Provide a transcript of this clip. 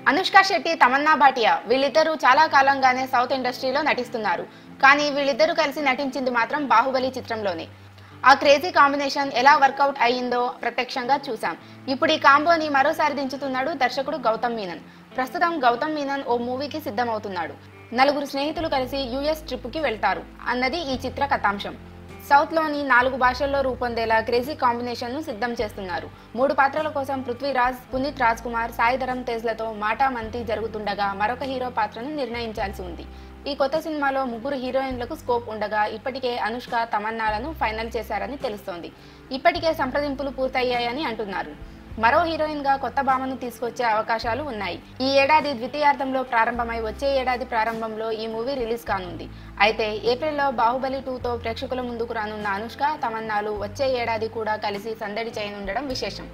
అనుష్క శెట్టి, తమన్నా భాటియా వీళ్ళిద్దరూ చాలా కాలంగానే సౌత్ ఇండస్ట్రీలో నటిస్తున్నారు. కానీ వీళ్ళిద్దరూ కలిసి నటించింది మాత్రం బాహుబలి చిత్రంలోనే. ఆ క్రేజీ కాంబినేషన్ ఎలా వర్కౌట్ అయ్యిందో ప్రత్యక్షంగా చూసాం. ఇప్పుడు ఈ కాంబోని మరోసారి దించుతున్నాడు దర్శకుడు గౌతమ్ మీనన్. ప్రస్తుతం గౌతమ్ మీనన్ ఓ మూవీకి సిద్ధమవుతున్నాడు. 4 స్నేహితులు కలిసి యుఎస్ ట్రిప్కి వెళ్తారు అన్నది ఈ చిత్ర కథాంశం. సౌత్లోని 4 భాషల్లో రూపొందేలా క్రేజీ కాంబినేషన్ ను సిద్ధం చేస్తున్నారు. 3 పాత్రల కోసం పృథ్వీరాజ్, పునీత్ రాజ్ కుమార్, సాయి ధరమ్ తేజ్లతో మాటామంతి జరుగుతుండగా మరొక హీరో పాత్రను నిర్ణయించాల్సి ఉంది. ఈ కొత్త సినిమాలో 3 హీరోయిన్లకు స్కోప్ ఉండగా ఇప్పటికే అనుష్క, తమన్నాలను ఫైనల్ చేశారని తెలుస్తోంది. ఇప్పటికే సంప్రదింపులు పూర్తయ్యాయని అంటున్నారు. మరో హీరోయిన్ గా కొత్త భామను తీసుకొచ్చే అవకాశాలు ఉన్నాయి. ఈ ఏడాది ద్వితీయార్థంలో ప్రారంభమై వచ్చే ఏడాది ప్రారంభంలో ఈ మూవీ రిలీజ్ కానుంది. అయితే ఏప్రిల్లో బాహుబలి 2తో ప్రేక్షకుల ముందుకు రానున్న అనుష్క, తమన్నాలు వచ్చే ఏడాది కూడా కలిసి సందడి చేయనుండడం విశేషం.